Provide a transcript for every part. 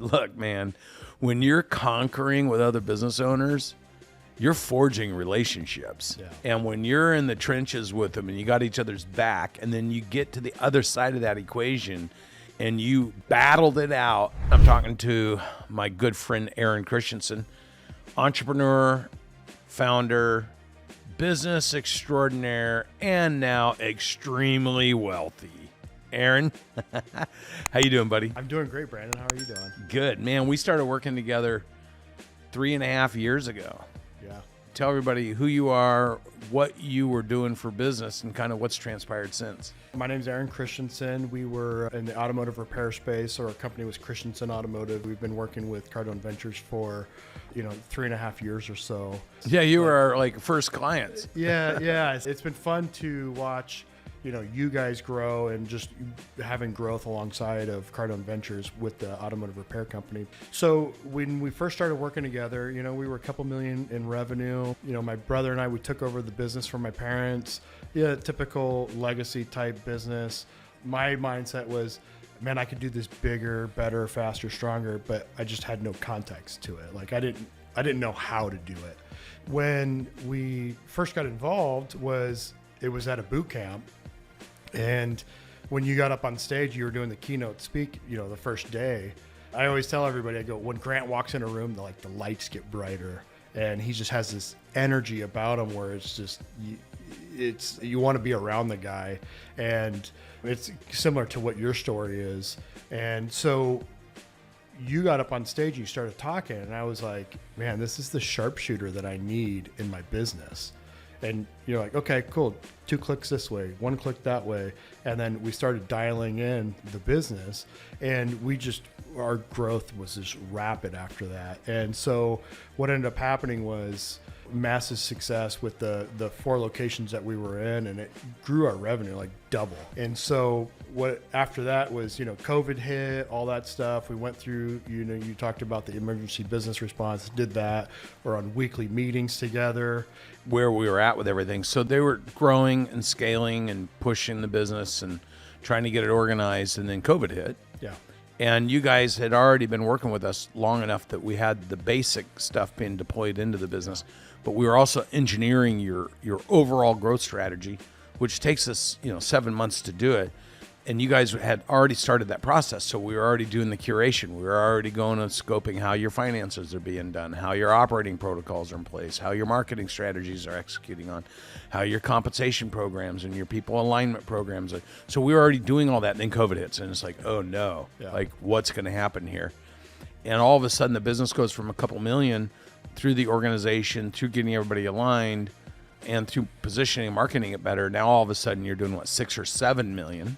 look, man, when you're conquering with other business owners, you're forging relationships. Yeah. And when you're in the trenches with them and you got each other's back, and then you get to the other side of that equation and you battled it out. I'm talking to my good friend, Aaron Christensen, entrepreneur, founder, business extraordinaire, and now extremely wealthy. Aaron, how you doing, buddy? I'm doing great, Brandon. How are you doing? Good, man. We started working together 3.5 years ago. Yeah. Tell everybody who you are, what you were doing for business, and kind of what's transpired since. My name's Aaron Christensen. We were in the automotive repair space. Our company was Christensen Automotive. We've been working with Cardone Ventures for, 3.5 years or so. Yeah, you were our first clients. Yeah. It's been fun to watch, you guys grow and just having growth alongside of Cardone Ventures with the automotive repair company. So when we first started working together, we were a couple million in revenue. My brother and I, we took over the business from my parents. Yeah, typical legacy type business. My mindset was, man, I could do this bigger, better, faster, stronger, but I just had no context to it. Like I didn't know how to do it. When we first got involved it was at a boot camp. And when you got up on stage, you were doing the keynote speak, the first day. I always tell everybody, I go, when Grant walks in a room, the lights get brighter, and he just has this energy about him where it's just, you want to be around the guy. And it's similar to what your story is. And so you got up on stage and you started talking, and I was like, man, this is the sharpshooter that I need in my business. And you're like, okay, cool. 2 clicks this way, 1 click that way. And then we started dialing in the business, and our growth was just rapid after that. And so what ended up happening was massive success with the 4 locations that we were in, and it grew our revenue like double. And so what after that was, COVID hit, all that stuff. We went through, you talked about the emergency business response, did that. We're on weekly meetings together. Where we were at with everything. So they were growing and scaling and pushing the business and trying to get it organized, and then COVID hit. Yeah. And you guys had already been working with us long enough that we had the basic stuff being deployed into the business, but we were also engineering your overall growth strategy, which takes us 7 months to do it. And you guys had already started that process. So we were already doing the curation. We were already going and scoping how your finances are being done, how your operating protocols are in place, how your marketing strategies are executing on, how your compensation programs and your people alignment programs are. So we were already doing all that. And then COVID hits, and it's like, oh no, what's going to happen here? And all of a sudden the business goes from a couple million through the organization, through getting everybody aligned, and through positioning and marketing it better. Now all of a sudden you're doing 6 or 7 million.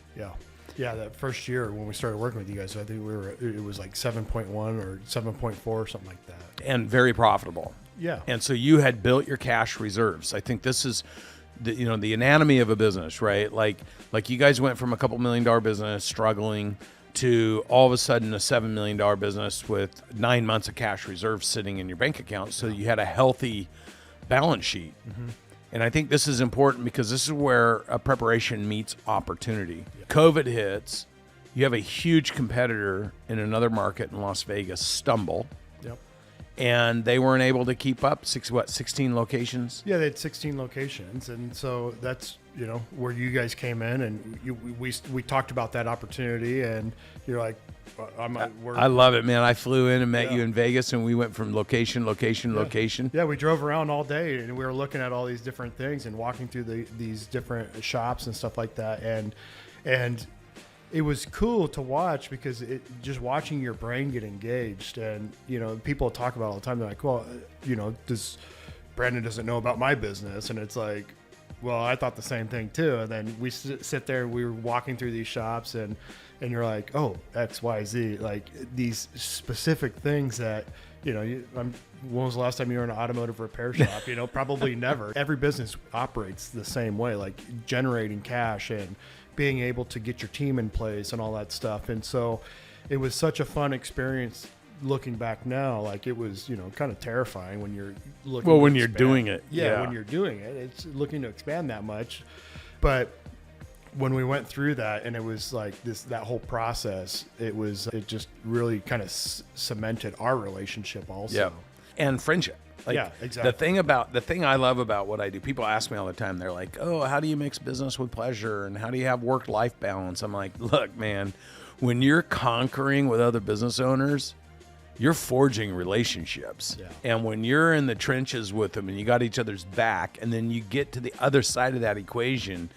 Yeah, that first year when we started working with you guys, I think it was like 7.1 or 7.4 or something like that. And very profitable. Yeah. And so you had built your cash reserves. I think this is the anatomy of a business, right? Like you guys went from a couple $1 million business struggling to all of a sudden a $7 million business with 9 months of cash reserves sitting in your bank account. So you had a healthy balance sheet. Mm-hmm. And I think this is important because this is where a preparation meets opportunity. Yep. COVID hits. You have a huge competitor in another market in Las Vegas stumble. Yep. And they weren't able to keep up. 16 locations? Yeah, they had 16 locations. And so that's, where you guys came in, and we talked about that opportunity, and you're like, I love it, man. I flew in and met you in Vegas, and we went from location. Yeah, we drove around all day, and we were looking at all these different things and walking through these different shops and stuff like that. And it was cool to watch because just watching your brain get engaged. And, people talk about it all the time. They're like, well, Brandon doesn't know about my business. And it's like, well, I thought the same thing too. And then we sit there, we were walking through these shops, and you're like, oh, X, Y, Z, like these specific things that, when was the last time you were in an automotive repair shop? Probably never. Every business operates the same way, like generating cash and being able to get your team in place and all that stuff. And so it was such a fun experience. Looking back now, like it was, kind of terrifying when you're looking. Well, when you're doing it. Yeah, when you're doing it, it's looking to expand that much. But when we went through that, and it was like that whole process, it just really kind of cemented our relationship also. Yeah. And friendship. Like, yeah, exactly. The thing I love about what I do, people ask me all the time, they're like, oh, how do you mix business with pleasure? And how do you have work-life balance? I'm like, look, man, when you're conquering with other business owners, you're forging relationships. Yeah. And when you're in the trenches with them and you got each other's back, and then you get to the other side of that equation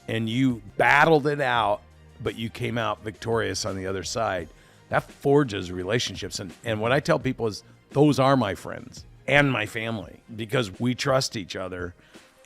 and you battled it out, but you came out victorious on the other side, that forges relationships. And what I tell people is those are my friends and my family, because we trust each other.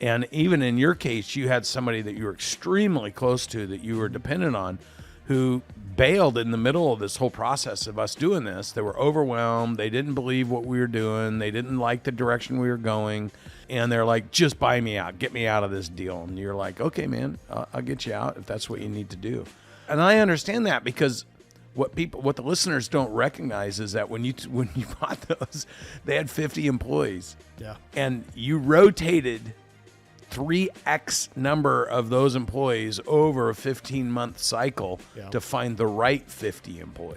And even in your case, you had somebody that you were extremely close to, that you were dependent on, who bailed in the middle of this whole process of us doing this. They were overwhelmed. They didn't believe what we were doing. They didn't like the direction we were going. And they're like, just buy me out. Get me out of this deal. And you're like, okay, man, I'll get you out if that's what you need to do. And I understand that, because what the listeners don't recognize is that when you bought those, they had 50 employees. Yeah. And you rotated 3x number of those employees over a 15-month cycle to find the right 50 employees.